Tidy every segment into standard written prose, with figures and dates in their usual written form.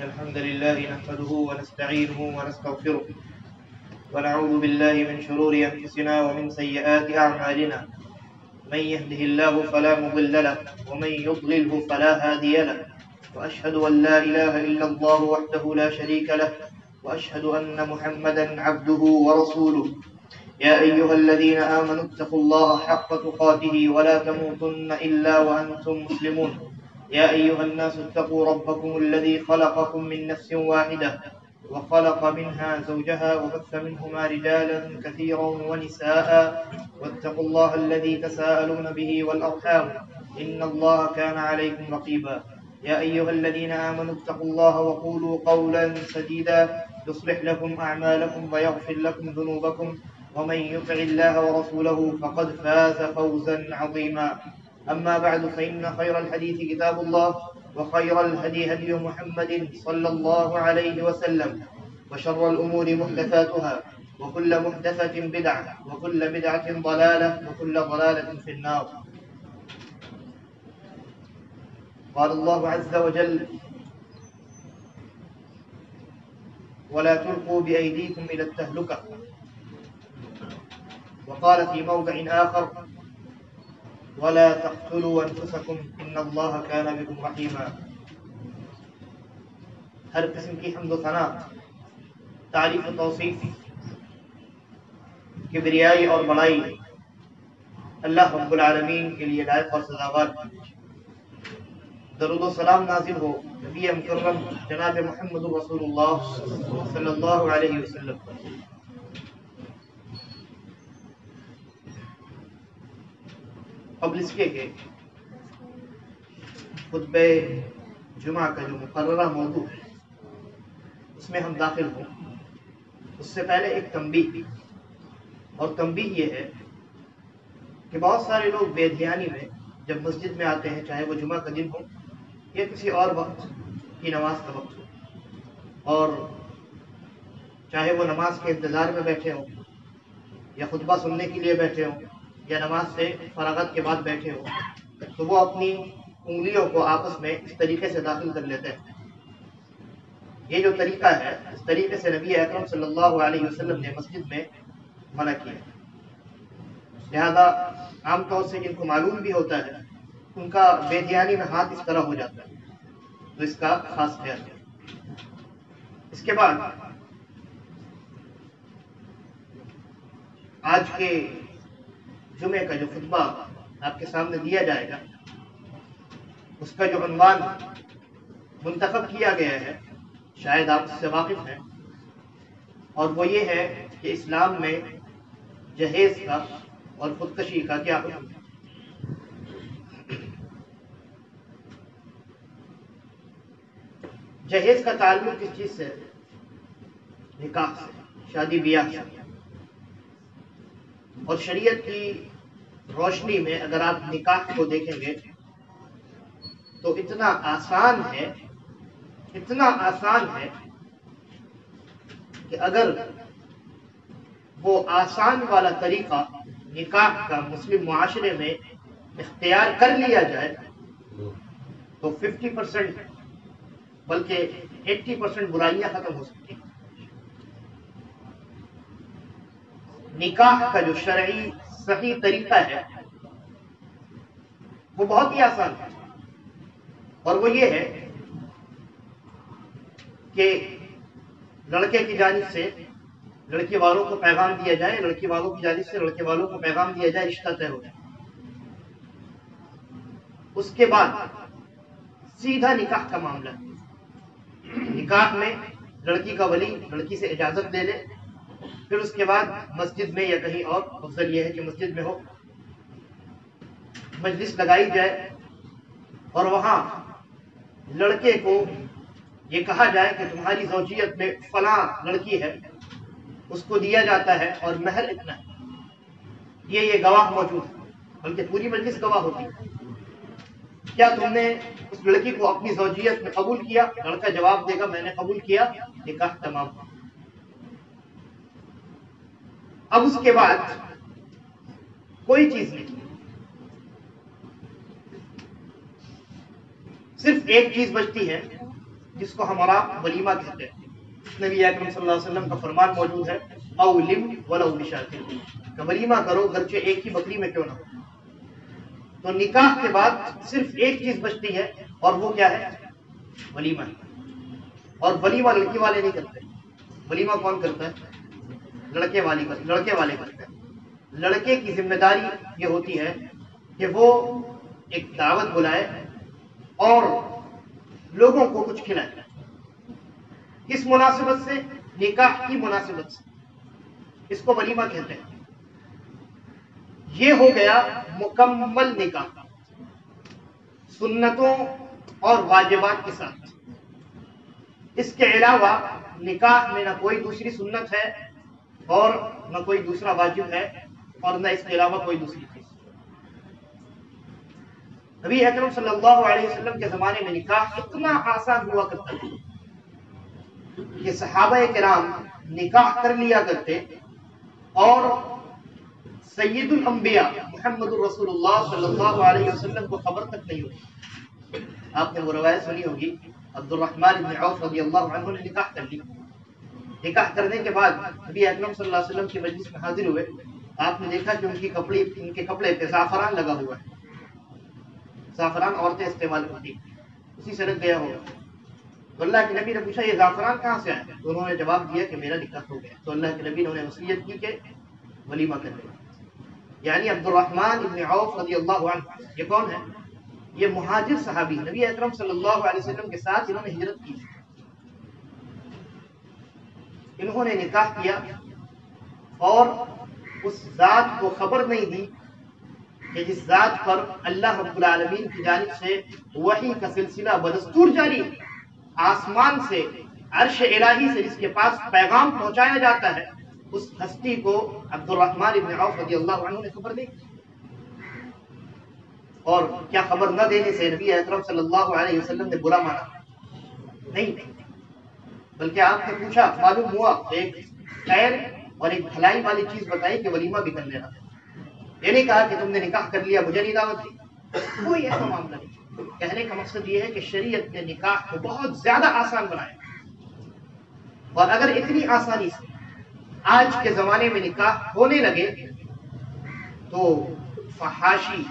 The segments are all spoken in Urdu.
الحمد لله نحمده ونستعينه ونستغفره ونعوذ بالله من شرور أنفسنا ومن سيئات أعمالنا. من يهده الله فلا مضل له ومن يضلله فلا هادي له، وأشهد أن لا إله إلا الله وحده لا شريك له، وأشهد أن محمدا عبده ورسوله. يا أيها الذين آمنوا اتقوا الله حق تقاته ولا تموتن إلا وأنتم مسلمون. يا أيها الناس اتقوا ربكم الذي خلقكم من نفس واحدة وخلق منها زوجها وبث منهما رجالا كثيرا ونساء، واتقوا الله الذي تساءلون به والأرحام إن الله كان عليكم رقيبا. يا أيها الذين آمنوا اتقوا الله وقولوا قولا سديدا يصلح لكم أعمالكم ويغفر لكم ذنوبكم، ومن يطع الله ورسوله فقد فاز فوزا عظيما. أما بعد فإن خير الحديث كتاب الله، وخير الهدي هدي محمد صلى الله عليه وسلم، وشر الأمور محدثاتها، وكل محدثة بدعة، وكل بدعة ضلالة، وكل ضلالة في النار. قال الله عز وجل: ولا تلقوا بأيديكم إلى التهلكة. وقال في موضع آخر: ولا تقتلوا أنفسكم إن الله كان بكم رحيما. ہر قسم کی حمد و ثنا، تعریف و توصیف، کبریائی اور بڑائی اللہ رب العالمین کے لیے لائق اور سزاوار ہے۔ درود و سلام نازل ہو نبی مکرم جناب محمد رسول اللہ صلی اللہ علیہ وسلم۔ قبل اس کے خطبہ جمعہ کا جو مقررہ موضوع ہے اس میں ہم داخل ہوں، اس سے پہلے ایک تنبیہ، اور تنبیہ یہ ہے کہ بہت سارے لوگ بے دھیانی میں جب مسجد میں آتے ہیں، چاہے وہ جمعہ کا دن ہو یا کسی اور وقت کی نماز کا وقت ہو، اور چاہے وہ نماز کے انتظار میں بیٹھے ہوں یا خطبہ سننے کے لیے بیٹھے ہوں یا نماز سے فراغت کے بعد بیٹھے ہوں، تو وہ اپنی انگلیوں کو آپس میں اس طریقے سے داخل کر لیتے ہیں۔ یہ جو طریقہ ہے، اس طریقے سے نبی اکرم صلی اللہ علیہ وسلم نے مسجد میں منع کیا۔ لہذا عام طور سے جن کو معلوم بھی ہوتا ہے ان کا بے دھیانی میں ہاتھ اس طرح ہو جاتا ہے، تو اس کا خاص خیال ہے۔ اس کے بعد آج کے جمعے کا جو خطبہ آپ کے سامنے دیا جائے گا، اس کا جو عنوان منتخب کیا گیا ہے شاید آپ اس سے واقف ہیں، اور وہ یہ ہے کہ اسلام میں جہیز کا اور خودکشی کا کیا حکم ہے۔ جہیز کا تعلق کس چیز سے؟ نکاح سے، شادی بیاہ سے۔ اور شریعت کی روشنی میں اگر آپ نکاح کو دیکھیں گے تو اتنا آسان ہے کہ اگر وہ آسان والا طریقہ نکاح کا مسلم معاشرے میں اختیار کر لیا جائے تو 50% بلکہ 80% برائیاں ختم ہو سکتی ہیں۔ نکاح کا جو شرعی صحیح طریقہ ہے وہ بہت ہی آسان ہے، اور وہ یہ ہے کہ لڑکے کی جانب سے لڑکی والوں کو پیغام دیا جائے، لڑکی والوں کی جانب سے لڑکے والوں کو پیغام دیا جائے، رشتہ طے ہو جائے۔ اس کے بعد سیدھا نکاح کا معاملہ ہے۔ نکاح میں لڑکی کا ولی لڑکی سے اجازت لے لے، پھر اس کے بعد مسجد میں یا کہیں اور، افضل یہ ہے کہ مسجد میں ہو، مجلس لگائی جائے اور وہاں لڑکے کو یہ کہا جائے کہ تمہاری زوجیت میں فلاں لڑکی ہے، اس کو دیا جاتا ہے اور مہر اتنا ہے، یہ گواہ موجود ہے، بلکہ پوری مجلس گواہ ہوتی ہے۔ کیا تم نے اس لڑکی کو اپنی زوجیت میں قبول کیا؟ لڑکا جواب دے گا میں نے قبول کیا، نکاح تمام۔ اب اس کے بعد کوئی چیز نہیں، صرف ایک چیز بچتی ہے جس کو ہمارا ولیمہ کہتے ہیں. نبی اکرم صلی اللہ علیہ وسلم کا فرمان موجود ہے اولم ولو بشاۃ، کہ ولیمہ کرو گرچہ ایک ہی بکری میں کیوں نہ ہو. تو نکاح کے بعد صرف ایک چیز بچتی ہے اور وہ کیا ہے؟ ولیمہ. اور ولیمہ لڑکی والے نہیں کرتے. ولیمہ کون کرتا ہے؟ لڑکے والے کرتے ہیں. لڑکے کی ذمہ داری یہ ہوتی ہے کہ وہ ایک دعوت بلائے اور لوگوں کو کچھ کھلائے. کس مناسبت سے؟ نکاح کی مناسبت سے. اس کو ولیمہ کہتے ہیں. یہ ہو گیا مکمل نکاح، سنتوں اور واجبات کے ساتھ. اس کے علاوہ نکاح میں نہ کوئی دوسری سنت ہے اور نہ کوئی دوسرا واجب ہے اور نہ اس کے علاوہ کوئی دوسری چیز. نبی اکرم صلی اللہ علیہ وسلم کے زمانے میں نکاح اتنا آسان ہوا کرتا تھا کہ صحابہ کرام نکاح کر لیا کرتے اور سید الانبیاء محمد الرسول اللہ صلی اللہ علیہ وسلم کو خبر تک نہیں ہوئی. آپ نے وہ روایت سنی ہوگی، عبد الرحمن بن عوف رضی اللہ عنہ نے نکاح کر لی. نکاح کرنے کے بعد نبی اکرم صلی اللہ علیہ وسلم کی مجلس میں حاضر ہوئے. آپ نے دیکھا کہ ان کے کپڑے پہ زعفران لگا ہوا ہے. زعفران عورتیں استعمال کرتی، اسی سے رکھ گیا ہوگا. تو اللہ کے نبی نے پوچھا یہ زعفران کہاں سے آیا؟ تو انہوں نے جواب دیا کہ میرا نکاح ہو گیا. تو اللہ کے نبی نے انہیں وصیت کی کہ ولیمہ کر لیں. یعنی عبد الرحمن بن عوف رضی اللہ عنہ یہ کون ہے؟ یہ مہاجر صحابی، نبی اکرم صلی اللہ علیہ وسلم کے ساتھ انہوں نے ہجرت کی. انہوں نے نکاح کیا اور اس ذات کو خبر نہیں دی کہ جس ذات پر اللہ رب العالمین کی جانب سے وحی کا سلسلہ بدستور جاری ہے. آسمان سے، عرش الہی سے جس کے پاس پیغام پہنچایا جاتا ہے، اس ہستی کو عبد الرحمن بن عوف رضی اللہ عنہ نے خبر دی. اور کیا خبر نہ دینے سے نبی اکرم صلی اللہ علیہ وسلم نے برا مانا؟ نہیں، بلکہ آپ نے پوچھا، معلوم ہوا تو ایک خیر اور ایک بھلائی والی چیز بتائی کہ ولیمہ بھی کر لینا. یہ نہیں کہا کہ تم نے نکاح کر لیا مجھے نہیں دعوت دی. کوئی ایسا معاملہ نہیں. کہنے کا مقصد یہ ہے کہ شریعت نے نکاح کو بہت زیادہ آسان بنایا. اور اگر اتنی آسانی سے آج کے زمانے میں نکاح ہونے لگے تو فحاشی،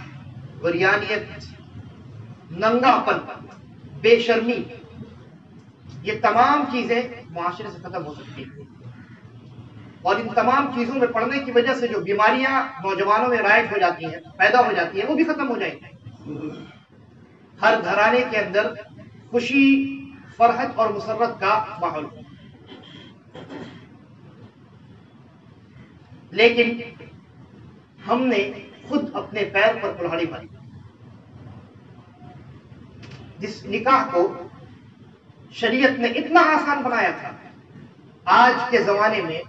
غریانیت، ننگا پن، بے شرمی، یہ تمام چیزیں معاشرے سے ختم ہو سکتی ہیں. اور ان تمام چیزوں میں پڑنے کی وجہ سے جو بیماریاں نوجوانوں میں رائج ہو جاتی ہیں، پیدا ہو جاتی ہیں، وہ بھی ختم ہو جائیں گی. ہر گھرانے کے اندر خوشی، فرحت اور مسرت کا ماحول. لیکن ہم نے خود اپنے پیر پر کلہاڑی ماری. جس نکاح کو شریعت نے اتنا آسان بنایا تھا، آج کے زمانے میں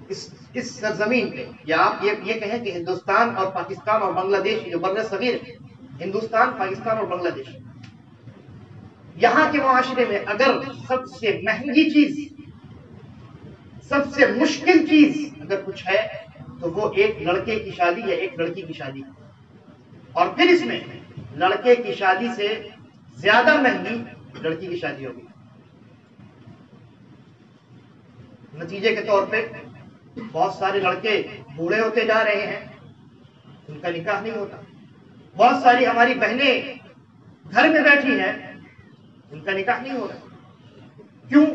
اس سرزمین پہ، یا آپ یہ کہیں کہ ہندوستان اور پاکستان اور بنگلہ دیش جو بر صغیر ہے، ہندوستان، پاکستان اور بنگلہ دیش، یہاں کے معاشرے میں اگر سب سے مہنگی چیز، سب سے مشکل چیز اگر کچھ ہے تو وہ ایک لڑکے کی شادی یا ایک لڑکی کی شادی. اور پھر اس میں لڑکے کی شادی سے زیادہ مہنگی لڑکی کی شادی ہوگی. نتیجے کے طور پہ بہت سارے لڑکے بوڑھے ہوتے جا رہے ہیں، ان کا نکاح نہیں ہوتا. بہت ساری ہماری بہنیں گھر میں بیٹھی ہیں، ان کا نکاح نہیں ہو رہا. کیوں؟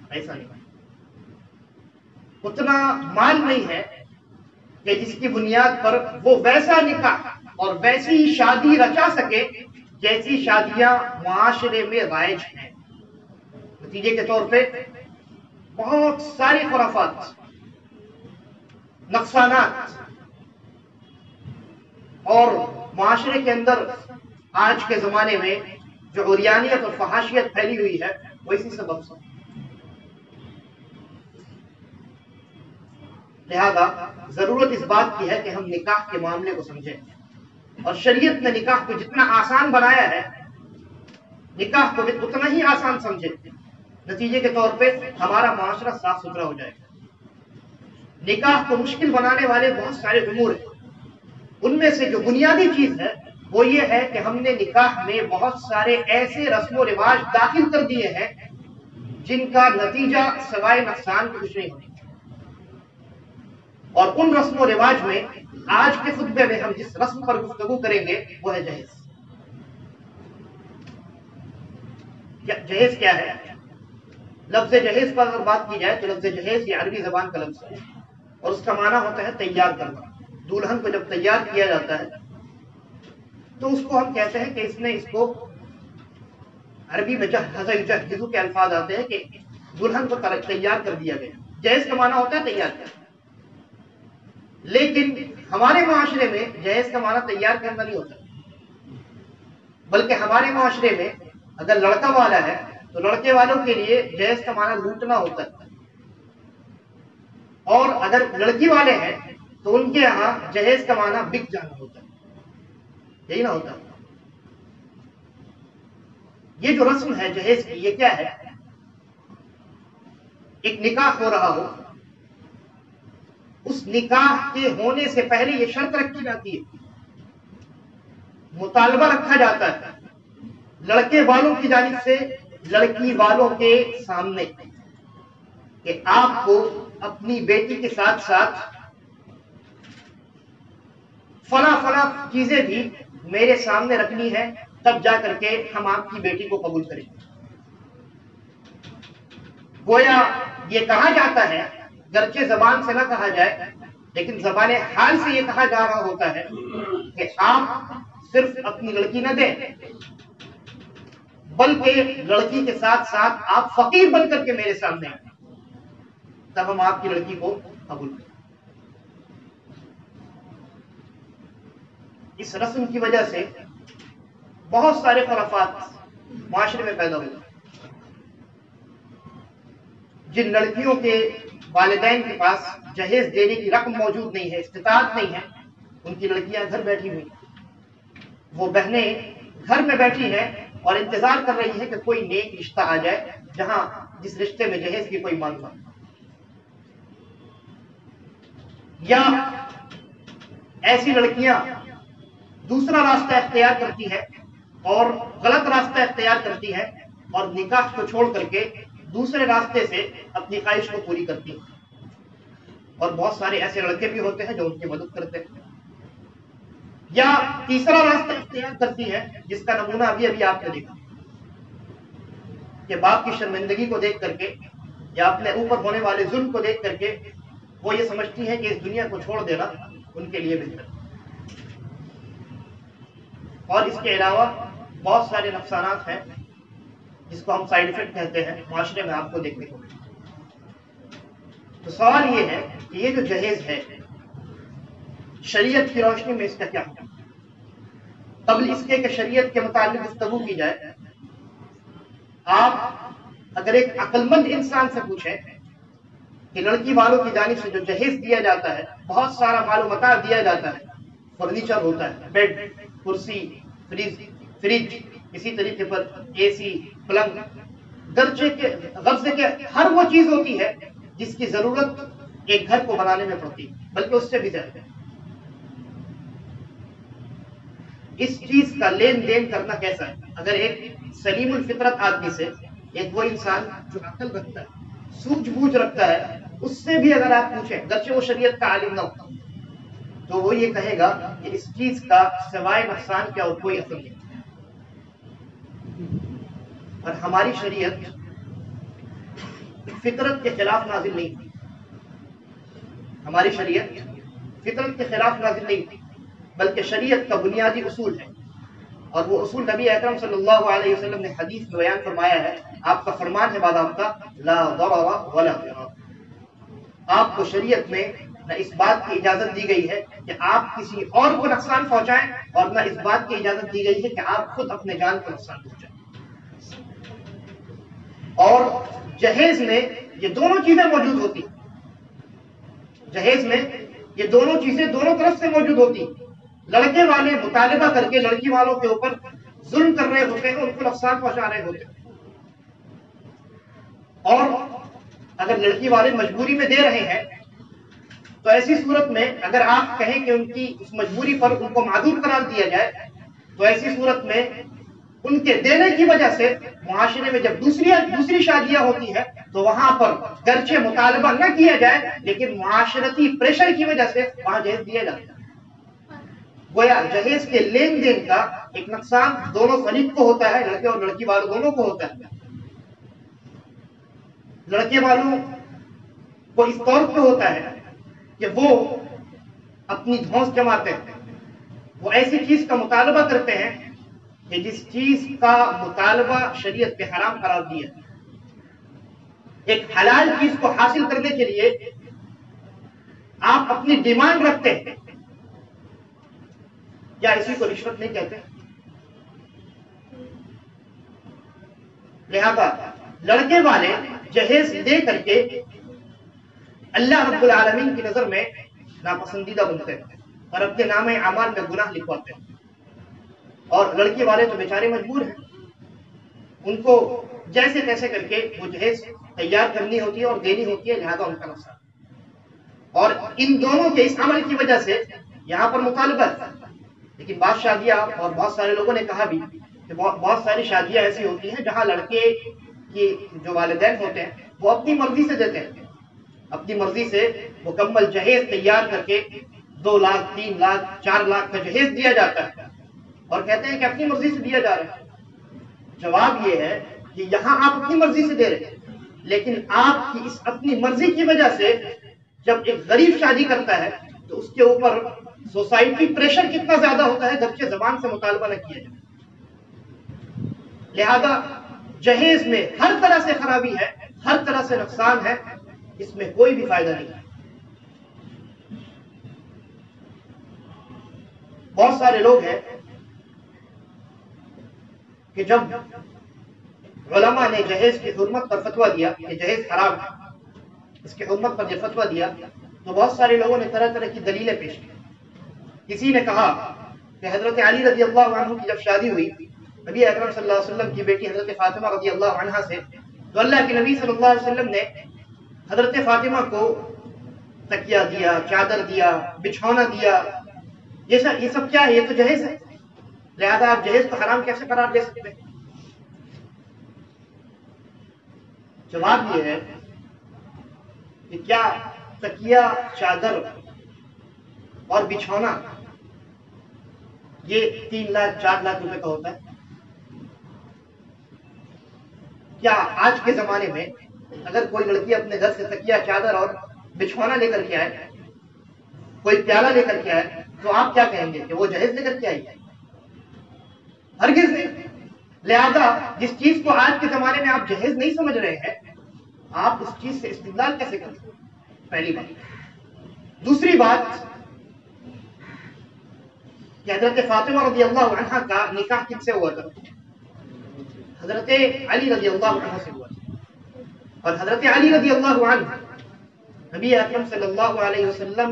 ایسا نہیں، اتنا مال نہیں ہے کہ جس کی بنیاد پر وہ ویسا نکاح اور ویسی شادی رچا سکے جیسی شادیاں معاشرے میں رائج ہیں. نتیجے کے طور پہ بہت ساری خرافات، نقصانات، اور معاشرے کے اندر آج کے زمانے میں جو عریانیت اور فحاشیت پھیلی ہوئی ہے وہ اسی سبب سے. لہذا ضرورت اس بات کی ہے کہ ہم نکاح کے معاملے کو سمجھیں. اور شریعت نے نکاح کو جتنا آسان بنایا ہے، نکاح کو بھی اتنا ہی آسان سمجھے. نتیجے کے طور پہ ہمارا معاشرہ صاف ستھرا ہو جائے گا. نکاح کو مشکل بنانے والے بہت سارے امور ہیں. ان میں سے جو بنیادی چیز ہے وہ یہ ہے کہ ہم نے نکاح میں بہت سارے ایسے رسم و رواج داخل کر دیے ہیں جن کا نتیجہ سوائے نقصان کچھ نہیں ہونے، اور ان رسم و رواج میں آج کے خطبے میں ہم جس رسم پر گفتگو کریں گے وہ ہے جہیز۔ جہیز کیا ہے؟ لفظ جہیز پر اگر بات کی جائے تو لفظ جہیز یہ عربی زبان کا لفظ ہے اور اس کا معنی ہوتا ہے تیار کرنا۔ دلہن کو جب تیار کیا جاتا ہے تو اس کو ہم کہتے ہیں کہ اس نے اس کو عربی میں جہزو کے الفاظ آتے ہیں کہ دلہن کو تیار کر دیا گیا۔ جہیز کا معنی ہوتا ہے تیار کرنا، لیکن ہمارے معاشرے میں جہیز کا معنی تیار کرنا نہیں ہوتا، بلکہ ہمارے معاشرے میں اگر لڑکا والا ہے تو لڑکے والوں کے لیے جہیز کا معنی لوٹنا ہوتا ہے، اور اگر لڑکی والے ہیں تو ان کے یہاں جہیز کا معنی بک جانا ہوتا ہے، یہی نہ ہوتا۔ یہ جو رسم ہے جہیز کی، یہ کیا ہے؟ ایک نکاح ہو رہا ہو، اس نکاح کے ہونے سے پہلے یہ شرط رکھی جاتی ہے، مطالبہ رکھا جاتا ہے لڑکے والوں کی جانب سے لڑکی والوں کے سامنے کہ آپ کو اپنی بیٹی کے ساتھ ساتھ فلاں فلاں چیزیں بھی میرے سامنے رکھنی ہے، تب جا کر کے ہم آپ کی بیٹی کو قبول کریں گے۔ گویا یہ کہا جاتا ہے، گرچہ زبان سے نہ کہا جائے لیکن زبان حال سے یہ کہا جا رہا ہوتا ہے کہ آپ صرف اپنی لڑکی نہ دیں بلکہ لڑکی کے ساتھ ساتھ آپ فقیر بن کر کے میرے سامنے آئیں، تب ہم آپ کی لڑکی کو قبول کریں۔ اس رسم کی وجہ سے بہت سارے خرافات معاشرے میں پیدا ہوئے۔ جن لڑکیوں کے والدین کے پاس جہیز دینے کی رقم موجود نہیں ہے، استطاعت نہیں ہے، ان کی لڑکیاں گھر بیٹھی ہوئی، وہ بہنیں گھر میں بیٹھی ہیں اور انتظار کر رہی ہے کہ کوئی نیک رشتہ آ جائے جہاں جس رشتے میں جہیز کی کوئی مانگ نہ ہو، یا ایسی لڑکیاں دوسرا راستہ اختیار کرتی ہیں اور غلط راستہ اختیار کرتی ہیں اور نکاح کو چھوڑ کر کے دوسرے راستے سے اپنی خواہش کو پوری کرتی ہیں، اور بہت سارے ایسے لڑکے بھی ہوتے ہیں جو ان کی مدد کرتے ہیں، یا تیسرا راستہ اختیار کرتی ہے جس کا نمونہ ابھی آپ نے دیکھا کہ باپ کی شرمندگی کو دیکھ کر کے یا اپنے اوپر ہونے والے ظلم کو دیکھ کر کے وہ یہ سمجھتی ہے کہ اس دنیا کو چھوڑ دینا ان کے لیے بہتر ہے۔ اور اس کے علاوہ بہت سارے نقصانات ہیں جس کو ہم سائیڈ افیکٹ کہتے ہیں، معاشرے میں آپ کو دیکھنے کو ملتے ہیں۔ تو سوال یہ ہے کہ یہ جو جہیز ہے شریعت کی روشنی میں اس کا کیا حکم ہے؟ قبل اس کے کہ شریعت کے متعلق گفتگو کی جائے، آپ اگر ایک عقل مند انسان سے پوچھیں کہ لڑکی والوں کی جانب سے جو جہیز دیا جاتا ہے، بہت سارا مال و متاع دیا جاتا ہے، فرنیچر ہوتا ہے، بیڈ، کرسی، فریج، اسی طریقے پر اے سی، پلنگ، غرضے کے ہر وہ چیز ہوتی ہے جس کی ضرورت ایک گھر کو بنانے میں پڑتی ہے، بلکہ اس سے بھی زیادہ۔ اس چیز کا لین دین کرنا کیسا ہے؟ اگر ایک سلیم الفطرت آدمی سے، ایک وہ انسان جو عقل رکھتا ہے، سوجھ بوجھ رکھتا ہے، اس سے بھی اگر آپ پوچھیں، گرچہ وہ شریعت کا عالم نہ ہو، تو وہ یہ کہے گا کہ اس چیز کا سوائے نقصان کیا اور کوئی اثر نہیں۔ اور ہماری شریعت فطرت کے خلاف نازل نہیں تھی، ہماری شریعت فطرت کے خلاف نازل نہیں تھی، بلکہ شریعت کا بنیادی اصول ہے، اور وہ اصول نبی اکرم صلی اللہ علیہ وسلم نے حدیث میں بیان فرمایا ہے۔ آپ کا فرمان ہے باضابطہ، لا ضرر ولا ضرار۔ آپ کو شریعت میں نہ اس بات کی اجازت دی گئی ہے کہ آپ کسی اور کو نقصان پہنچائیں، اور نہ اس بات کی اجازت دی گئی ہے کہ آپ خود اپنے جان کو نقصان پہنچائیں۔ اور جہیز میں یہ دونوں چیزیں موجود ہوتی ہیں، جہیز میں یہ دونوں چیزیں دونوں طرف سے موجود ہوتی ہیں۔ لڑکے والے مطالبہ کر کے لڑکی والوں کے اوپر ظلم کر رہے ہوتے ہیں، ان کو نقصان پہنچا رہے ہوتے ہیں، اور اگر لڑکی والے مجبوری میں دے رہے ہیں تو ایسی صورت میں اگر آپ کہیں کہ ان کی اس مجبوری پر ان کو معذور قرار دیا جائے تو ایسی صورت میں ان کے دینے کی وجہ سے معاشرے میں جب دوسری شادیاں ہوتی ہے تو وہاں پر گرچہ مطالبہ نہ کیا جائے لیکن معاشرتی پریشر کی وجہ سے وہاں جہیز دیا جاتا ہے۔ گویا جہیز کے لین دین کا ایک نقصان دونوں فریق کو ہوتا ہے، لڑکے اور لڑکی والوں دونوں کو ہوتا ہے۔ لڑکے والوں کو اس طور پہ ہوتا ہے کہ وہ اپنی دھونس جماتے ہیں، وہ ایسی چیز کا مطالبہ کرتے ہیں کہ جس چیز کا مطالبہ شریعت پہ حرام قرار دیا ہے۔ ایک حلال چیز کو حاصل کرنے کے لیے آپ اپنی ڈیمانڈ رکھتے ہیں، کیا اسی کو رشوت نہیں کہتے؟ لہذا لڑکے والے جہیز لے کر کے اللہ رب العالمین کی نظر میں ناپسندیدہ بنتے ہیں اور اپنے نام اعمال میں گناہ لکھواتے ہیں، اور لڑکی والے تو بیچارے مجبور ہیں، ان کو جیسے تیسے کر کے وہ جہیز تیار کرنی ہوتی ہے اور دینی ہوتی ہے، لہذا ان کا نقصان۔ اور ان دونوں کے اس عمل کی وجہ سے یہاں پر مطالبہ ہے، لیکن بعض شادیاں اور بہت سارے لوگوں نے کہا بھی کہ بہت ساری شادیاں ایسی ہوتی ہیں جہاں لڑکے کی جو والدین ہوتے ہیں وہ اپنی مرضی سے دیتے ہیں، اپنی مرضی سے مکمل جہیز تیار کر کے 2 لاکھ 3 لاکھ 4 لاکھ کا جہیز دیا جاتا ہے اور کہتے ہیں کہ اپنی مرضی سے دیا جا رہا ہے۔ جواب یہ ہے کہ یہاں آپ اپنی مرضی سے دے رہے ہیں، لیکن آپ کی اس اپنی مرضی کی وجہ سے جب ایک غریب شادی کرتا ہے تو اس کے اوپر سوسائٹی پریشر کتنا زیادہ ہوتا ہے جبکہ زبان سے مطالبہ نہ کیا جائے۔ لہذا جہیز میں ہر طرح سے خرابی ہے، ہر طرح سے نقصان ہے، اس میں کوئی بھی فائدہ نہیں ہے۔ بہت سارے لوگ ہیں کہ جب علماء نے جہیز کی حرمت پر فتویٰ دیا کہ جہیز حرام ہے، اس کی حرمت پر جب فتویٰ دیا تو بہت سارے لوگوں نے طرح طرح کی دلیلیں پیش کی۔ کسی نے کہا کہ حضرت علی رضی اللہ عنہ کی جب شادی ہوئی نبی اکرم صلی اللہ علیہ وسلم کی بیٹی حضرت فاطمہ رضی اللہ عنہا سے، تو اللہ کے نبی صلی اللہ علیہ وسلم نے حضرت فاطمہ کو تکیہ دیا، چادر دیا، بچھونا دیا، یہ سب کیا ہے؟ یہ تو جہیز ہے، لہذا آپ جہیز کو حرام کیسے قرار دے سکتے ہیں؟ جواب یہ ہے کہ کیا تکیہ، چادر اور بچھونا یہ 3 لاکھ 4 لاکھ روپے کا ہوتا ہے؟ کیا آج کے زمانے میں اگر کوئی لڑکی اپنے گھر سے تکیہ، چادر اور بچھونا لے کر کے آئے، کوئی پیالہ لے کر کے آئے، تو آپ کیا کہیں گے کہ وہ جہیز لے کر کے آئی ہے؟ ہرگز نہیں۔ لہذا جس چیز کو آج کے زمانے میں آپ جہیز نہیں سمجھ رہے ہیں، آپ اس چیز سے استدلال کیسے کرتے ہیں؟ پہلی بات۔ دوسری بات کہ حضرت فاطمہ رضی اللہ عنہ کا نکاح کن سے ہوا تھا؟ حضرت علی رضی اللہ عنہ سے ہوا تھا، اور حضرت علی رضی اللہ عنہ نبی اکرم صلی اللہ علیہ وسلم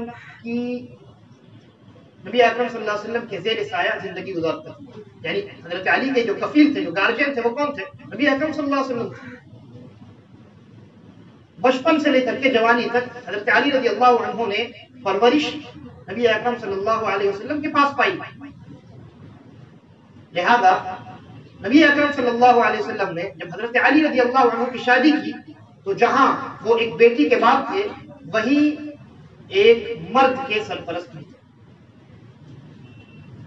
کے زیر سایہ زندگی گزارتا تھا۔ یعنی حضرت علی کے جو کفیل تھے، جو گارجین تھے، وہ کون تھے؟ نبی اکرم صلی اللہ علیہ وسلم۔ بچپن سے لے کر کے جوانی تک حضرت علی رضی اللہ عنہ نے پرورش نبی اکرم صلی اللہ علیہ وسلم کے پاس پائی، لہذا نبی اکرم صلی اللہ علیہ وسلم نے جب حضرت علی رضی اللہ عنہ کی شادی کی تو جہاں وہ ایک بیٹی کے باپ تھے وہیں ایک مرد کے سرپرست بھی تھے،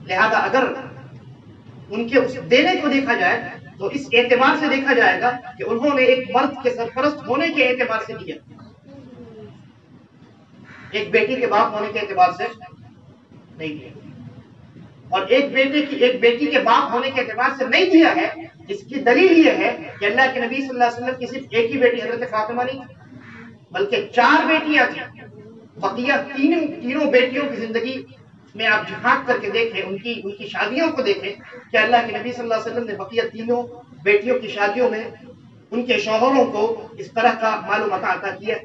لہذا اگر ان کے اس دینے کو دیکھا جائے تو اس اعتبار سے دیکھا جائے گا کہ انہوں نے ایک مرد کے سرپرست ہونے کے اعتبار سے دیا، ایک بیٹی کے باپ ہونے کے اعتبار سے نہیں دیا۔ اور ایک بیٹی کے باپ ہونے کے اعتبار سے نہیں دیا ہے، جس کی دلیل یہ ہے کہ اللہ کے نبی صلی اللہ علیہ وسلم کی صرف ایک ہی بیٹی حضرت فاطمہ نہیں تھی بلکہ 4 بیٹیاں تھیں۔ بقیہ تینوں بیٹیوں کی زندگی میں آپ جھانک کر کے دیکھیں، ان کی شادیوں کو دیکھیں کہ اللہ کے نبی صلی اللہ علیہ وسلم نے بقیہ تینوں بیٹیوں کی شادیوں میں ان کے شوہروں کو اس طرح کا مال و متاع عطا کیا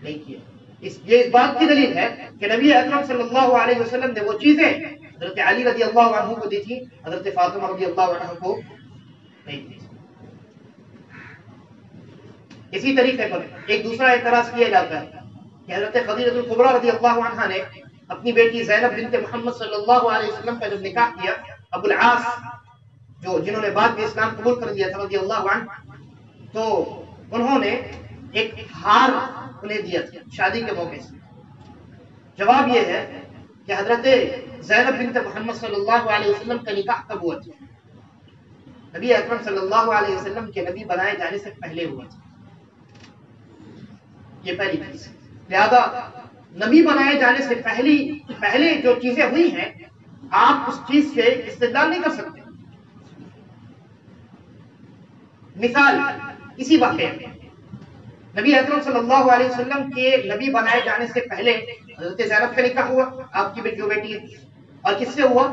نہیں کیا۔ یہ اس بات کی دلیل ہے کہ نبی اکرم صلی اللہ علیہ وسلم نے وہ چیزیں حضرت علی رضی اللہ عنہ کو دی تھی، حضرت فاطمہ رضی اللہ عنہ کو نہیں دی۔ اسی طریقے پر ایک دوسرا اعتراض کیا جاتا ہے کہ حضرت خدیجہ الکبریٰ رضی اللہ عنہا نے اپنی بیٹی زینب بنت محمد صلی اللہ علیہ وسلم کا جب نکاح کیا ابو العاص جو جنہوں نے بعد میں اسلام قبول کر لیا تھا رضی اللہ عنہ، تو انہوں نے ایک ہار انہیں دیا تھا شادی کے موقع سے۔ جواب یہ ہے کہ حضرت زینب بنت محمد صلی اللہ علیہ وسلم کا نکاح کب ہوا تھا؟ نبی اکرم صلی اللہ علیہ وسلم کے نبی بنائے جانے سے پہلے ہوا تھا۔ یہ پہلی چیز۔ لہذا نبی بنائے جانے سے پہلے جو چیزیں ہوئی ہیں آپ اس چیز سے استدلال نہیں کر سکتے۔ مثال اسی واقعے میں نبی اکرم صلی اللہ علیہ وسلم کے نبی بنائے جانے سے پہلے حضرت زینب کا نکاح ہوا، آپ کی جو بیٹی ہے، اور کس سے ہوا؟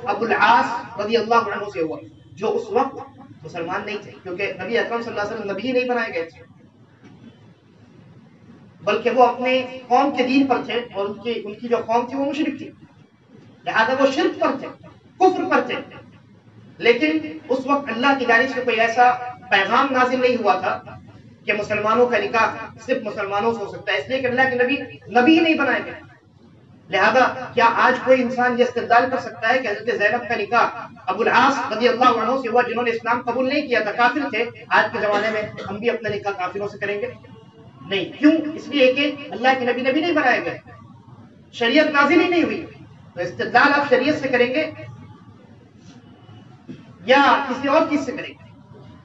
ابو العاص رضی اللہ عنہ سے ہوا، جو اس وقت مسلمان نہیں تھے، کیونکہ نبی اکرم صلی اللہ علیہ وسلم نبی ہی نہیں بنائے گئے تھے، بلکہ وہ اپنے قوم کے دین پر تھے، اور ان کی جو قوم تھی وہ مشرک تھی، لہذا وہ شرک پر تھے، کفر پر تھے۔ لیکن اس وقت اللہ کی جانب سے کوئی ایسا پیغام نازل نہیں ہوا تھا کہ مسلمانوں کا نکاح صرف مسلمانوں سے ہو سکتا ہے، اس لیے کہ اللہ کے نبی ہی نہیں بنائے گئے۔ لہذا کیا آج کوئی انسان یہ استدلال کر سکتا ہے کہ حضرت زینب کا نکاح ابو العاص رضی اللہ عنہ سے ہوا جنہوں نے اسلام قبول نہیں کیا تھا، کافر تھے، آج کے زمانے میں ہم بھی اپنا نکاح کافروں سے کریں گے؟ نہیں۔ کیوں؟ اس لیے کہ اللہ کے نبی نہیں بنائے گئے، شریعت نازل ہی نہیں ہوئی، تو استدلال آپ شریعت سے کریں گے یا کسی اور چیز سے کریں گے؟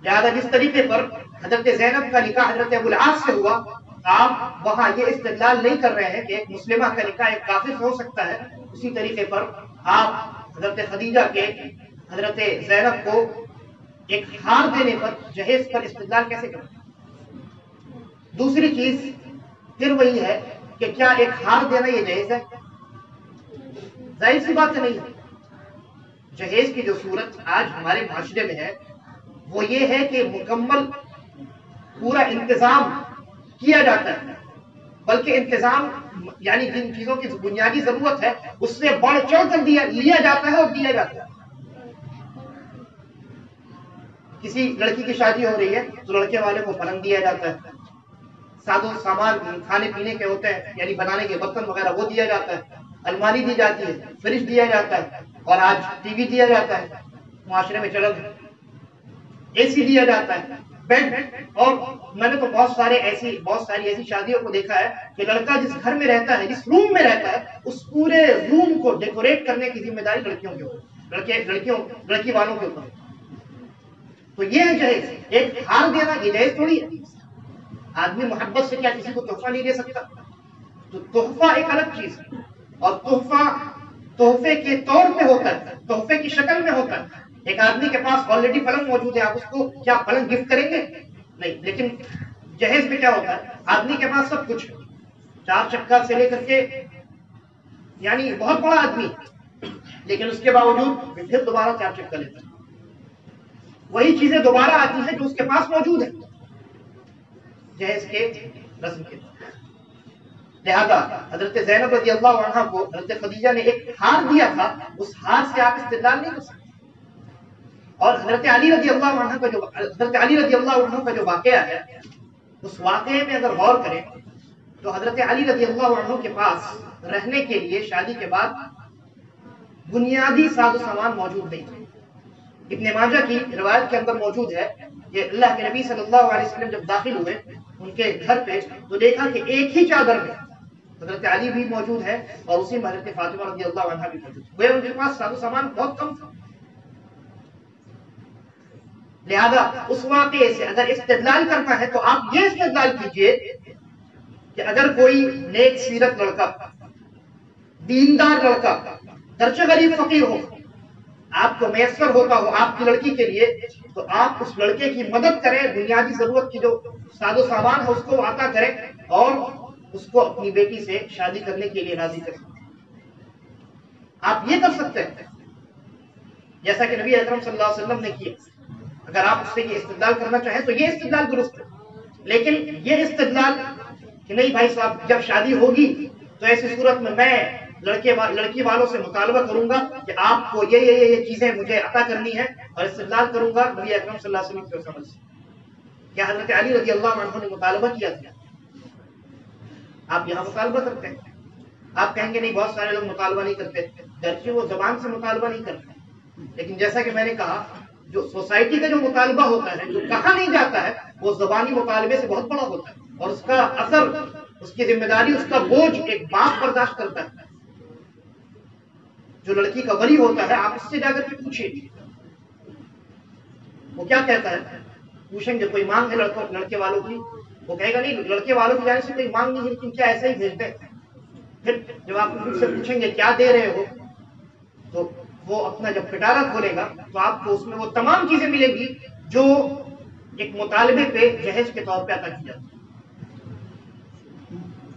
لہذا جس طریقے پر حضرت زینب کا نکاح حضرت ابو العاص سے ہوا، آپ وہاں یہ استدلال نہیں کر رہے ہیں کہ ایک مسلمہ کا نکاح ایک کافر سے ہو سکتا ہے، اسی طریقے پر آپ حضرت خدیجہ کے حضرت زینب کو ایک ہار دینے پر، جہیز پر استدلال کیسے کریں؟ دوسری چیز پھر وہی ہے کہ کیا ایک ہار دینا یہ جہیز ہے؟ ظاہر سی بات نہیں ہے۔ جہیز کی جو صورت آج ہمارے معاشرے میں ہے وہ یہ ہے کہ مکمل پورا انتظام کیا جاتا ہے، بلکہ انتظام یعنی جن چیزوں کی بنیادی ضرورت ہے اس سے بڑھ چڑھ کر لیا جاتا ہے اور دیا جاتا ہے۔ کسی لڑکی کی شادی ہو رہی ہے تو لڑکے والے کو پلنگ دیا جاتا ہے، سادو سامان کھانے پینے کے ہوتے ہیں یعنی بنانے کے برتن وغیرہ وہ دیا جاتا ہے، الماری دی جاتی ہے، فریج دیا جاتا ہے، اور آج ٹی وی دیا جاتا ہے، معاشرے میں چلن ہے، اے سی دیا جاتا ہے، بیڈ۔ اور میں نے تو بہت ساری ایسی شادیوں کو دیکھا ہے کہ لڑکا جس گھر میں رہتا ہے، جس روم میں رہتا ہے، اس پورے روم کو ڈیکوریٹ کرنے کی ذمہ داری لڑکیوں کے اوپر، لڑکی والوں کے اوپر۔ تو یہ ہے جہیز۔ ایک ہار دینا یہ جہیز تھوڑی ہے۔ آدمی محبت سے کیا کسی کو تحفہ نہیں دے سکتا؟ تو تحفہ ایک الگ چیز ہے، اور تحفے کے طور پہ ہوتا ہے، تحفے کی شکل میں ہوتا ہے۔ ایک آدمی کے پاس آلریڈی پلنگ موجود ہے، آپ اس کو کیا پلنگ گفٹ کریں گے؟ نہیں۔ لیکن جہیز میں کیا ہوتا ہے؟ آدمی کے پاس سب کچھ، 4 چکا سے لے کر کے یعنی بہت بڑا آدمی، لیکن اس کے باوجود پھر دوبارہ 4 چکا لیتا ہے، وہی چیزیں دوبارہ آتی ہیں جو اس کے پاس موجود ہے، جہیز کے رسم کے۔ لہذا حضرت زینب رضی اللہ عنہ کو حضرت خدیجہ نے ایک ہار دیا تھا، اس ہار سے آپ استدلال نہیں کر سکتے۔ اور حضرت علی رضی اللہ عنہ کا جو واقعہ ہے، اس واقعے میں اگر غور کریں تو حضرت علی رضی اللہ عنہ کے پاس رہنے کے لیے شادی کے بعد بنیادی ساز و سامان موجود نہیں تھے۔ ابن ماجہ کی روایت کے اندر موجود ہے کہ اللہ کے نبی صلی اللہ علیہ وسلم جب داخل ہوئے ان کے گھر پہ تو دیکھا کہ ایک ہی چادر میں حضرت علی بھی موجود ہے اور اسی میں حضرت فاطمہ رضی اللہ عنہا بھی موجود ہے، ان کے پاس ساز و سامان بہت کم تھا۔ لہذا اس واقعے سے اگر استدلال کرنا ہے تو آپ یہ استدلال کیجئے کہ اگر کوئی نیک سیرت لڑکا، دیندار لڑکا، گرچہ غریب فقیر ہو، آپ کو میسر ہوتا ہو آپ کی لڑکی کے لیے، تو آپ اس لڑکے کی مدد کریں، بنیادی ضرورت کی جو ساز و سامان ہے اس کو عطا کریں اور اس کو اپنی بیٹی سے شادی کرنے کے لیے راضی کریں۔ آپ یہ کر سکتے ہیں جیسا کہ نبی اکرم صلی اللہ علیہ وسلم نے کیا۔ اگر آپ اس سے یہ استدلال کرنا چاہیں تو یہ استدلال درست ہے، لیکن یہ استدلال کہ نہیں بھائی صاحب جب شادی ہوگی تو ایسی صورت میں لڑکی والوں سے مطالبہ کروں گا کہ آپ کو یہ چیزیں مجھے عطا کرنی ہے، اور استدلال کروں گا نبی اکرم صلی اللہ علیہ وسلم کی سمجھ سے۔ کیا حضرت علی رضی اللہ عنہ نے مطالبہ کیا تھا؟ آپ یہاں مطالبہ کرتے ہیں، آپ کہیں گے نہیں بہت سارے لوگ مطالبہ نہیں کرتے، گرچہ وہ زبان سے مطالبہ نہیں کرتے، لیکن جیسا کہ میں نے کہا جو سوسائٹی کا جو مطالبہ ہوتا ہے، جو کہا نہیں جاتا ہے، وہ زبانی مطالبے سے بہت بڑا ہوتا ہے، اور اس کا اثر، اس کی ذمہ داری، اس کا بوجھ ایک باپ برداشت کرتا ہے۔ جو لڑکی کا ولی ہوتا ہے، آپ اس سے جا کر کے پوچھیے وہ کیا کہتا ہے۔ پوچھیں گے کوئی مانگ ہے لڑکے والوں کی، وہ کہے گا نہیں، لڑکے والوں کی جانب سے کوئی مانگ نہیں ہے، لیکن کیا ایسے ہی بھیجتے ہیں۔ پھر جب آپ ان سے پوچھیں گے کیا دے رہے ہو، تو وہ اپنا جب پٹارا کھولے گا تو آپ کو اس میں وہ تمام چیزیں ملیں گی جو ایک مطالبے پہ جہیز کے طور پہ عطا کی جاتی ہے۔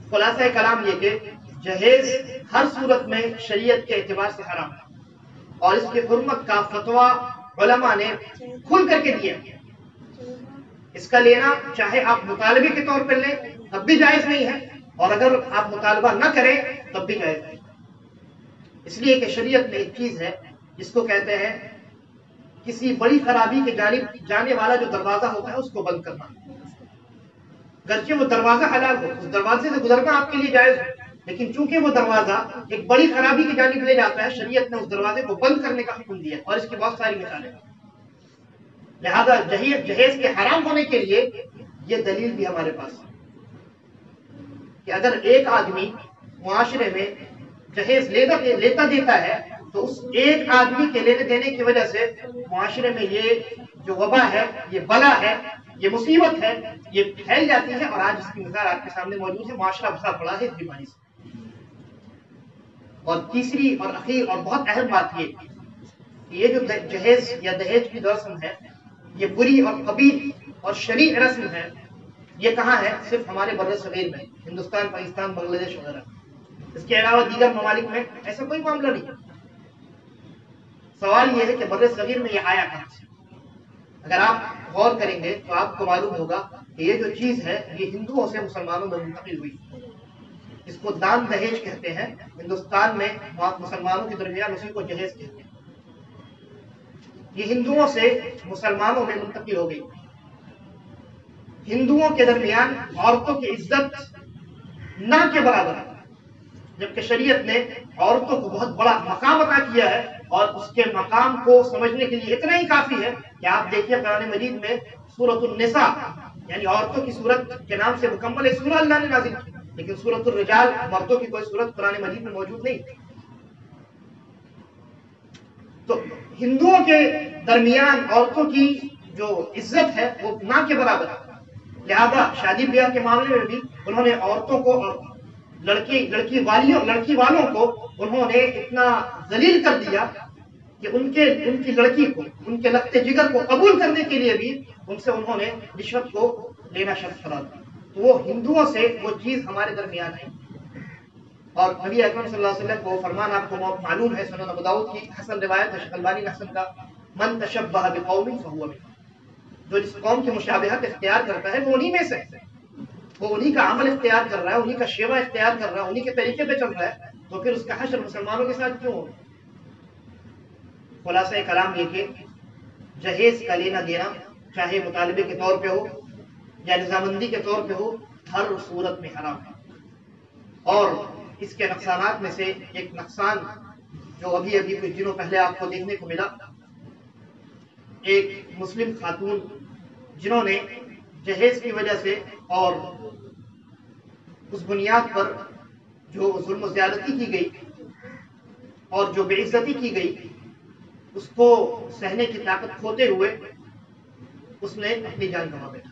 خلاصہ کلام یہ کہ جہیز ہر صورت میں شریعت کے اعتبار سے حرام ہے، اور اس کی حرمت کا فتویٰ علماء نے کھل کر کے دیا۔ اس کا لینا چاہے آپ مطالبے کے طور پر لیں تب بھی جائز نہیں ہے، اور اگر آپ مطالبہ نہ کریں تب بھی جائز نہیں، اس لیے کہ شریعت میں ایک چیز ہے جس کو کہتے ہیں کسی بڑی خرابی کے جانب جانے والا جو دروازہ ہوتا ہے اس کو بند کرنا۔ گرچہ وہ دروازہ حلال ہو، اس دروازے سے گزرنا آپ کے لیے جائز ہو، لیکن چونکہ وہ دروازہ ایک بڑی خرابی کی جانب لے جاتا ہے، شریعت نے اس دروازے کو بند کرنے کا حکم دیا، اور اس کی بہت ساری مثالیں ہیں۔ لہذا جہیز کے حرام ہونے کے لیے یہ دلیل بھی ہمارے پاس ہے کہ اگر ایک آدمی معاشرے میں جہیز لیتا دیتا ہے تو اس ایک آدمی کے لینے دینے کی وجہ سے معاشرے میں یہ جو وبا ہے، یہ بلا ہے، یہ مصیبت ہے، یہ پھیل جاتی ہے، اور آج اس کی مثال آپ کے سامنے موجود ہے۔ معاشرہ بھرا پڑا ہے اس بیماری سے۔ اور تیسری اور اخیر اور بہت اہم بات یہ کہ یہ جو جہیز یا دہیج کی رسم ہے، یہ بری اور قبیح اور شریر رسم ہے، یہ کہاں ہے؟ صرف ہمارے بر صغیر میں، ہندوستان، پاکستان، بنگلہ دیش وغیرہ۔ اس کے علاوہ دیگر ممالک میں ایسا کوئی معاملہ نہیں۔ سوال یہ ہے کہ بر صغیر میں یہ آیا کہاں سے؟ اگر آپ غور کریں گے تو آپ کو معلوم ہوگا کہ یہ جو چیز ہے یہ ہندوؤں سے مسلمانوں میں منتقل ہوئی۔ اس کو دان دہیج کہتے ہیں، ہندوستان میں مسلمانوں کے درمیان اسی کو جہیز کہتے ہیں۔ یہ ہندوؤں سے مسلمانوں میں منتقل ہو گئی۔ ہندوؤں کے درمیان عورتوں کی عزت نہ کے برابر ہے، جبکہ شریعت نے عورتوں کو بہت بڑا مقام عطا کیا ہے، اور اس کے مقام کو سمجھنے کے لیے اتنا ہی کافی ہے کہ آپ دیکھیے قرآن مجید میں سورۃ النساء، یعنی عورتوں کی سورت کے نام سے مکمل ایک سورہ اللہ نے نازل کی، لیکن سورۃ الرجال، مردوں کی کوئی سورت قرآن مجید میں موجود نہیں۔ تو ہندوؤں کے درمیان عورتوں کی جو عزت ہے وہ نہ کے برابر ہے، لہذا شادی بیاہ کے معاملے میں بھی انہوں نے عورتوں کو اور لڑکی والوں کو انہوں نے اتنا ذلیل کر دیا کہ ان کی لڑکی کو، ان کے لخت جگر کو قبول کرنے کے لیے بھی ان سے انہوں نے رشوت کو لینا شرط قرار دیا۔ تو وہ ہندوؤں سے وہ چیز ہمارے درمیان ہے، اور نبی اکرم صلی اللہ علیہ وسلم کو فرمان آپ کو معلوم ہے، سنن ابو داؤد کی حسن روایت ہے، شیخ البانی نے حسن کا، من تشبہ بقوم فہو منہم، جو جس قوم کی مشابہت اختیار کرتا ہے وہ انہی میں سے ہے، وہ انہی کا عمل اختیار کر رہا ہے، انہی کا شیوہ اختیار کر رہا ہے، انہی کے طریقے پہ چل رہا ہے، تو پھر اس کا حشر مسلمانوں کے ساتھ کیوں ہو؟ خلاصہ کلام یہ کہ جہیز کا لینا دینا چاہے مطالبے کے طور پہ ہو یا رضامندی کے طور پہ ہو، ہر صورت میں حرام ہے۔ اور اس کے نقصانات میں سے ایک نقصان جو ابھی کچھ دنوں پہلے آپ کو دیکھنے کو ملا، ایک مسلم خاتون جنہوں نے جہیز کی وجہ سے اور اس بنیاد پر جو ظلم و زیادتی کی گئی اور جو بے عزتی کی گئی، اس کو سہنے کی طاقت کھوتے ہوئے اس نے اپنی جان گنوا بیٹھی،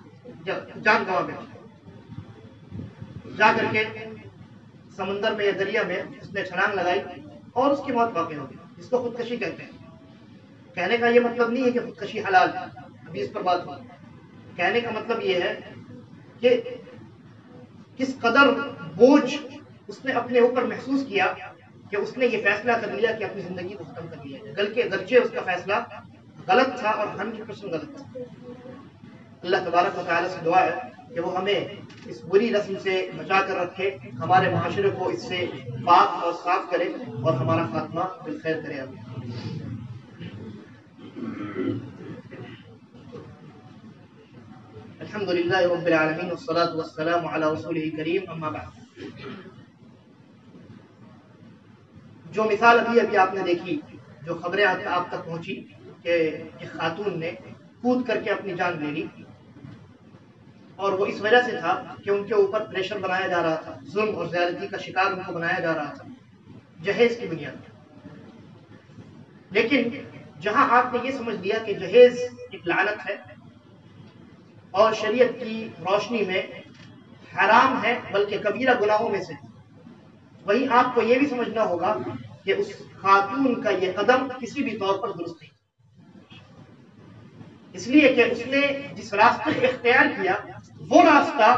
جا کر کے سمندر میں یا دریا میں اس نے چھلانگ لگائی اور اس کی موت واقع ہو گئی، جس کو خودکشی کہتے ہیں۔ کہنے کا یہ مطلب نہیں ہے کہ خودکشی حلال ہے، ابھی اس پر بات ہوگی۔ کہنے کا مطلب یہ ہے کہ کس قدر بوجھ اس نے اپنے اوپر محسوس کیا کہ اس نے یہ فیصلہ کر لیا کہ اپنی زندگی کو ختم کر لیا جائے، گرچہ اس کا فیصلہ غلط تھا اور 100% غلط تھا۔ اللہ تبارک و تعالیٰ سے دعا ہے کہ وہ ہمیں اس بری رسم سے بچا کر رکھے، ہمارے معاشرے کو اس سے پاک اور صاف کرے اور ہمارا خاتمہ بالخیر کرے۔ الحمد للہ رب العالمین والصلاة والسلام علی رسولہ کریم، اما بعد۔ جو مثال ابھی آپ نے دیکھی، جو خبریں آپ تک پہنچی کہ ایک خاتون نے کود کر کے اپنی جان لے لی، اور وہ اس وجہ سے تھا کہ ان کے اوپر پریشر بنایا جا رہا تھا، ظلم اور زیادتی کا شکار ان کو بنایا جا رہا تھا جہیز کی بنیاد پر۔ لیکن جہاں آپ نے یہ سمجھ لیا کہ جہیز ایک لعنت ہے اور شریعت کی روشنی میں حرام ہے بلکہ کبیرہ گناہوں میں سے، وہیں آپ کو یہ بھی سمجھنا ہوگا کہ اس خاتون کا یہ قدم کسی بھی طور پر درست نہیں، اس لیے کہ اس نے جس راستے کو اختیار کیا وہ راستہ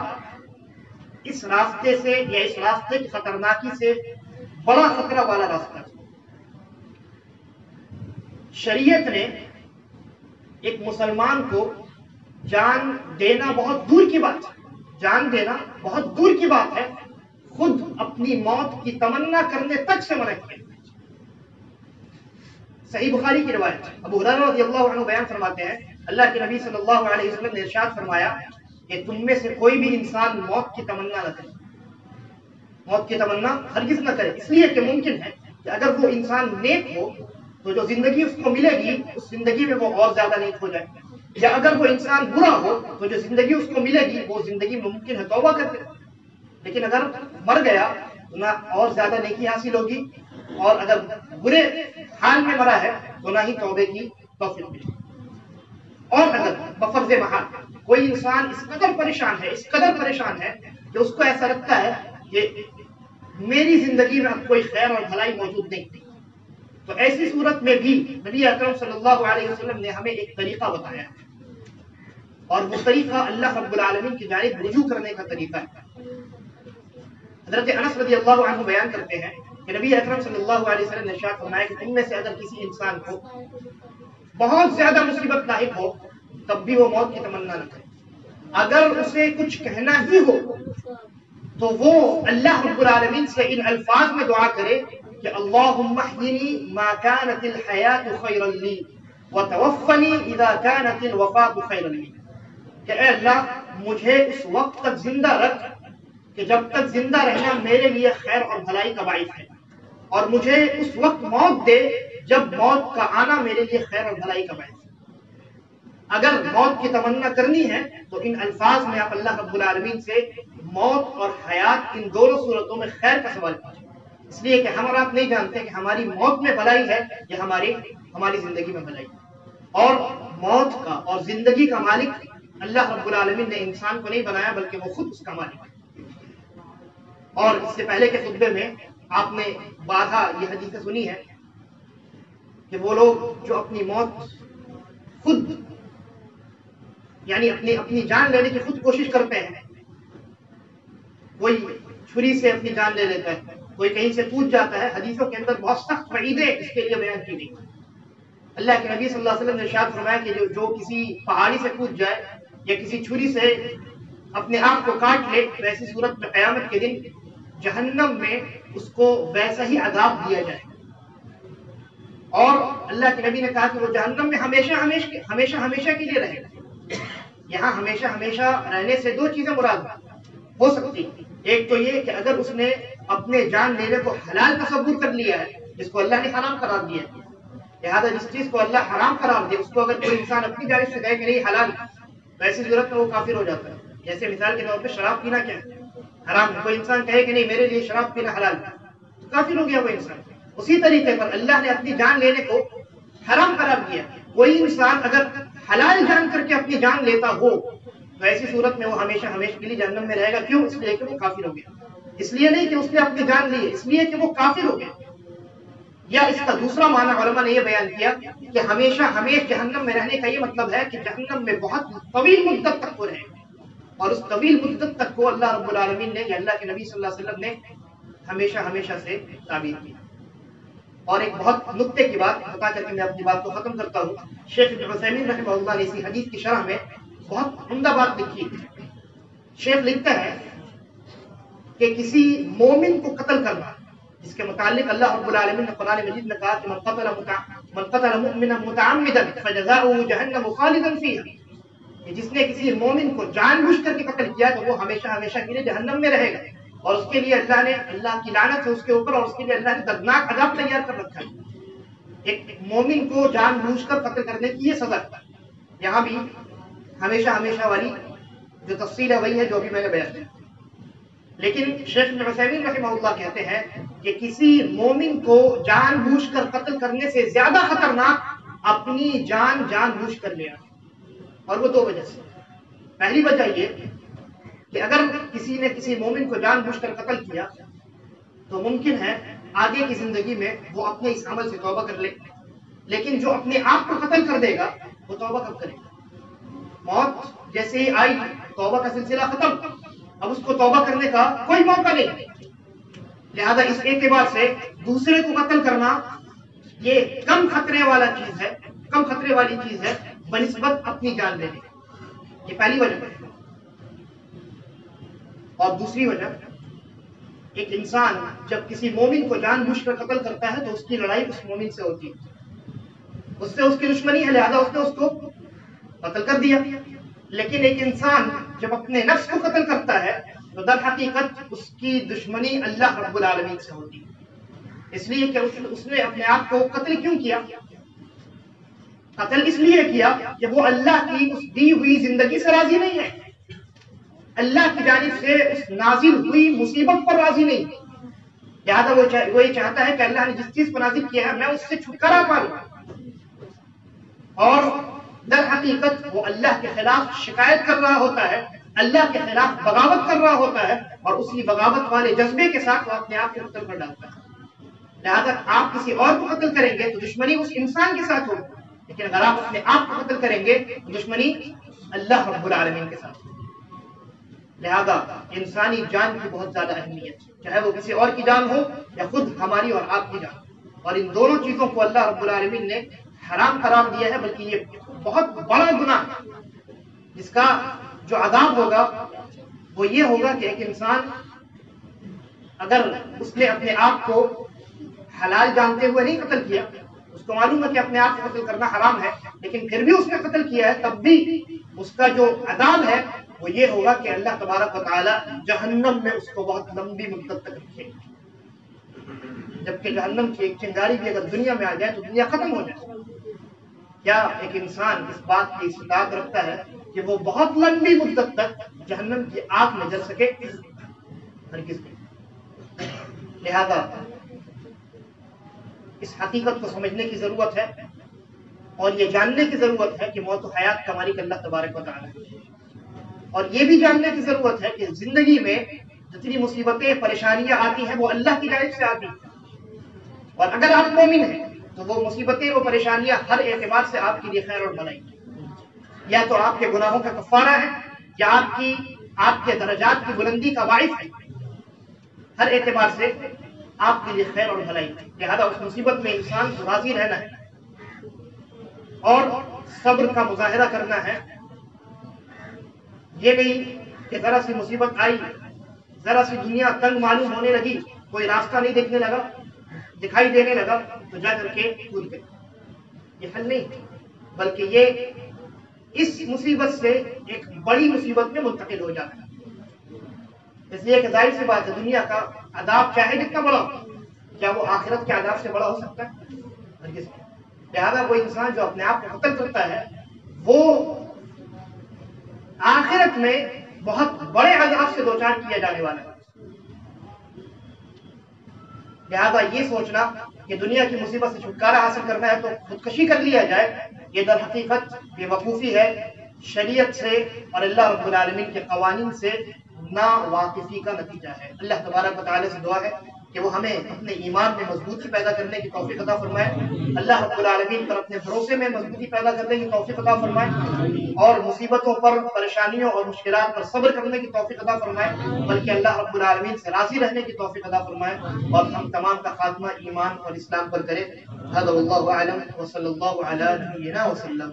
اس راستے سے یا اس راستے کی خطرناکی سے بڑا خطرہ والا راستہ ہے۔ شریعت نے ایک مسلمان کو جان دینا بہت دور کی بات ہے، جان دینا بہت دور کی بات ہے، خود اپنی موت کی تمنا کرنے تک سے منع کیا۔ صحیح بخاری کی روایت، ابو ہریرہ رضی اللہ عنہ بیان فرماتے ہیں اللہ کے نبی صلی اللہ علیہ وسلم نے ارشاد فرمایا کہ تم میں سے کوئی بھی انسان موت کی تمنا نہ کرے، موت کی تمنا ہرگز نہ کرے، اس لیے کہ ممکن ہے کہ اگر وہ انسان نیک ہو تو جو زندگی اس کو ملے گی اس زندگی میں وہ اور زیادہ نیک ہو جائے، یا اگر وہ انسان برا ہو تو جو زندگی اس کو ملے گی وہ زندگی میں ممکن ہے توبہ کر دے، لیکن اگر مر گیا تو نہ اور زیادہ نیکی حاصل ہوگی، اور اگر برے حال میں مرا ہے تو نہ ہی توبے کی توفیق ملے گی۔ اور اگر بفرض محال کوئی انسان اس قدر پریشان ہے کہ اس کو ایسا لگتا ہے کہ میری زندگی میں اب کوئی خیر اور بھلائی موجود نہیں، تو ایسی صورت میں بھی نبی اکرم صلی اللہ علیہ وسلم نے ہمیں ایک طریقہ بتایا ہے، اور وہ طریقہ اللہ رب العالمین کی جانب رجوع کرنے کا طریقہ ہے۔ حضرت انس رضی اللہ عنہ بیان کرتے ہیں کہ نبی اکرم صلی اللہ علیہ وسلم نے ارشاد فرمایا کہ تم میں سے اگر کسی انسان کو بہت زیادہ مصیبت لاحق ہو تب بھی وہ موت کی تمنا نہ کرے، اگر اسے کچھ کہنا ہی ہو تو وہ اللہ رب العالمین سے ان الفاظ میں دعا کرے کہ اللہم احینی ما کانت الحیات خیرا لی وتوفنی اذا کانت الوفات خیرا لی، کہ اے اللہ مجھے اس وقت تک زندہ رکھ کہ جب تک زندہ رہنا میرے لیے خیر اور بھلائی کا باعث ہے، اور مجھے اس وقت موت دے جب موت کا آنا میرے لیے خیر اور بھلائی کا باعث ہے۔ اگر موت کی تمنا کرنی ہے تو ان الفاظ میں آپ اللہ رب العالمین سے موت اور حیات ان دونوں صورتوں میں خیر کا سوال کیجیے، اس لیے کہ ہم اور آپ نہیں جانتے کہ ہماری موت میں بھلائی ہے یا ہماری زندگی میں بھلائی ہے، اور موت کا اور زندگی کا مالک اللہ رب العالمین نے انسان کو نہیں بنایا بلکہ وہ خود اس کا مالک ہے۔ اور اس سے پہلے کے خطبے میں آپ نے بارہا یہ حدیث سنی ہے کہ وہ لوگ جو اپنی موت خود یعنی اپنی جان لینے کی خود کوشش کرتے ہیں، کوئی چھری سے اپنی جان لے لیتا ہے، کوئی کہیں سے کود جاتا ہے، حدیثوں کے اندر بہت سخت وعیدیں اس کے لیے بیان کی گئی۔ اللہ کے نبی صلی اللہ علیہ وسلم نے ارشاد فرمایا کہ جو کسی پہاڑی سے کود جائے یا کسی چھری سے اپنے آپ کو کاٹ لے تو ایسی صورت میں قیامت کے دن جہنم میں اس کو ویسا ہی عذاب دیا جائے، اور اللہ کے نبی نے کہا کہ وہ جہنم میں ہمیشہ کے لیے رہے گا۔ یہاں ہمیشہ رہنے سے دو چیزیں مراد ہو سکتی، ایک تو یہ کہ اگر اس نے اپنے جان لینے کو حلال تصور کر لیا ہے جس کو اللہ نے حرام قرار دیا ہے، لہٰذا جس چیز کو اللہ حرام قرار دے اس کو اگر کوئی انسان اپنی جانب سے کہے کہ نہیں حلال، تو ایسی صورت میں وہ کافر ہو جاتا ہے۔ جیسے مثال کے طور پہ شراب پینا کیا ہے؟ حرام ہے، کوئی انسان کہے کہ نہیں میرے لیے شراب پینا حلال ہے تو کافر ہو گیا وہ انسان۔ اسی طریقے پر اللہ نے اپنی جان لینے کو حرام قرار دیا، کوئی انسان اگر حلال جان کر کے اپنی جان لیتا ہو تو ایسی صورت میں وہ ہمیشہ کے لیے جہنم میں رہے گا۔ کیوں؟ اس لیے کہ وہ کافر ہو گیا، اس لیے نہیں کہ اس نے اپنی جان لی ہے، اس لیے کہ وہ کافر ہو گیا۔ یا اس کا دوسرا معنی علماء نے یہ بیان کیا کہ ہمیشہ جہنم میں رہنے کا یہ مطلب ہے کہ جہنم میں بہت طویل مدت تک وہ رہے گا، اور اس طویل مدت تک کو اللہ رب العالمین نے یا اللہ کے نبی صلی اللہ علیہ وسلم نے ہمیشہ سے تعبیر کی۔ اور ایک بہت نکتے کی بات بتا کر کے میں اپنی بات کو ختم کرتا ہوں۔ شیخ ابن عثیمین رحمہ اللہ نے اسی حدیث کی شرح میں بہت عمدہ بات لکھی۔ شیخ لکھتا ہے کہ کسی مومن کو قتل کرنا جس کے متعلق اللہ رب العالمین نے قرآن مجید میں کہا کہ من قتل مؤمنا متعمدا فجزاؤه جہنم خالدا فیہا، کہ جس نے کسی مومن کو جان بوجھ کر کے قتل کیا تو وہ ہمیشہ کے لیے جہنم میں رہے گا، اور اس کے لیے اللہ کی لعنت ہے اس کے اوپر، اور اس کے لیے اللہ نے دردناک عذاب تیار کر رکھا ہے۔ ایک مومن کو جان بوجھ کر قتل کرنے کی یہ سزا ہے۔ یہاں بھی ہمیشہ والی جو تفصیل ہے وہی ہے جو ابھی میں نے بیان کی، لیکن شیخ ابن عثیمین رحمہ اللہ کہتے ہیں کہ کسی مومن کو جان بوجھ کر قتل کرنے سے زیادہ خطرناک اپنی جان بوجھ کر لینا، اور وہ دو وجہ سے۔ پہلی وجہ یہ کہ اگر کسی نے کسی مومن کو جان بوجھ کر قتل کیا تو ممکن ہے آگے کی زندگی میں وہ اپنے اس عمل سے توبہ کر لے، لیکن جو اپنے آپ کو قتل کر دے گا وہ توبہ کب کرے گا؟ موت جیسے ہی آئی توبہ کا سلسلہ ختم، اب اس کو توبہ کرنے کا کوئی موقع نہیں۔ لہذا اس اعتبار سے دوسرے کو قتل کرنا یہ کم خطرے والی چیز ہے بنسبت اپنی جان لینے کی۔ یہ پہلی وجہ ہے۔ اور دوسری وجہ، ایک انسان جب کسی مومن کو جان بوجھ کر قتل کرتا ہے تو اس کی لڑائی اس مومن سے ہوتی ہے، اس سے اس کی دشمنی ہے، لہذا اس نے اس کو قتل کر دیا۔ لیکن ایک انسان جب اپنے نفس کو قتل کرتا ہے تو در حقیقت اس کی دشمنی اللہ رب العالمین سے ہوتی ہے، اس لیے کہ اس نے اپنے آپ کو قتل کیوں کیا؟ قتل اس لیے کیا کہ وہ اللہ کی اس دی ہوئی زندگی سے راضی نہیں ہے، اللہ کی جانب سے اس نازل ہوئی مصیبت پر راضی نہیں، لہذا وہ یہ چاہتا ہے کہ اللہ نے جس چیز کو نازل کیا ہے میں اس سے چھٹکارا پاؤں، اور در حقیقت وہ اللہ کے خلاف شکایت کر رہا ہوتا ہے، اللہ کے خلاف بغاوت کر رہا ہوتا ہے، اور اسی بغاوت والے جذبے کے ساتھ وہ اپنے آپ کو قتل کر ڈالتا ہے۔ لہذا آپ کسی اور کو قتل کریں گے تو دشمنی اس انسان کے ساتھ ہوگی، لیکن اگر آپ اپنے آپ کو قتل کریں گے تو دشمنی اللہ رب العالمین کے ساتھ ہوگی۔ لہذا انسانی جان کی بہت زیادہ اہمیت ہے، چاہے وہ کسی اور کی جان ہو یا خود ہماری اور آپ کی جان، اور ان دونوں چیزوں کو اللہ رب العالمین نے حرام قرار دیا ہے، بلکہ یہ بہت بڑا گناہ جس کا جو عذاب ہوگا وہ یہ ہوگا کہ ایک انسان اگر اس نے اپنے آپ کو حلال جانتے ہوئے نہیں قتل کیا، اس کو معلوم ہے کہ اپنے آپ کو قتل کرنا حرام ہے، لیکن پھر بھی اس نے قتل کیا ہے، تب بھی اس کا جو عذاب ہے وہ یہ ہوگا کہ اللہ تبارک و تعالی جہنم میں اس کو بہت لمبی مدت تک رکھے گا، جبکہ جہنم کی ایک چنگاری بھی اگر دنیا میں آ جائے تو دنیا ختم ہو جائے۔ کیا ایک انسان اس بات کی استطاعت رکھتا ہے کہ وہ بہت لمبی مدت تک جہنم کی آگ میں جل سکے؟ ہرگز نہیں۔ لہذا اس حقیقت کو سمجھنے کی ضرورت ہے، اور یہ جاننے کی ضرورت ہے کہ موت و حیات کا مالک اللہ تبارک و تعالی ہے، اور یہ بھی جاننے کی ضرورت ہے کہ زندگی میں جتنی مصیبتیں پریشانیاں آتی ہیں وہ اللہ کی جانب سے آتی ہیں، اور اگر آپ مومن ہیں تو وہ مصیبتیں وہ پریشانیاں ہر اعتبار سے آپ کے لیے خیر اور بھلائی ہیں، یا تو آپ کے گناہوں کا کفارہ ہے، یا آپ کے درجات کی بلندی کا باعث ہے، ہر اعتبار سے آپ کے لیے خیر اور بھلائی ہے۔ لہذا اس مصیبت میں انسان کو راضی رہنا ہے اور صبر کا مظاہرہ کرنا ہے، یہ نہیں کہ ذرا سی مصیبت آئی، ذرا سی دنیا تنگ معلوم ہونے لگی، کوئی راستہ نہیں دکھائی دینے لگا تو جا کر کے کود گئے، یہ حل نہیں، بلکہ یہ اس مصیبت سے ایک بڑی مصیبت میں منتقل ہو جاتا ہے۔ اس لیے کہ ظاہر سی بات ہے دنیا کا عذاب چاہے جتنا بڑا ہو، کیا وہ آخرت کے عذاب سے بڑا ہو سکتا ہے؟ ہرگز نہیں۔ لہذا وہ انسان جو اپنے آپ کو قتل کرتا ہے وہ آخرت میں بہت بڑے عذاب سے دوچار کیا جانے والا ہے۔ لہذا یہ سوچنا کہ دنیا کی مصیبت سے چھٹکارا حاصل کرنا ہے تو خودکشی کر لیا جائے، یہ در حقیقت بے وقوفی ہے، شریعت سے اور اللہ رب العالمین کے قوانین سے نا واقفی کا نتیجہ ہے۔ اللہ تبارک و تعالی سے دعا ہے کہ وہ ہمیں اپنے ایمان میں مضبوطی پیدا کرنے کی توفیق عطا فرمائے، اللہ رب العالمین پر اپنے بھروسے میں مضبوطی پیدا کرنے کی توفیق عطا فرمائے، اور مصیبتوں پر، پریشانیوں اور مشکلات پر صبر کرنے کی توفیق عطا فرمائے، بلکہ اللہ رب العالمین سے راضی رہنے کی توفیق عطا فرمائے، اور ہم تمام کا خاتمہ ایمان اور اسلام پر کرے۔ هذا والله اعلم وصلی اللہ علی نبینا وسلم۔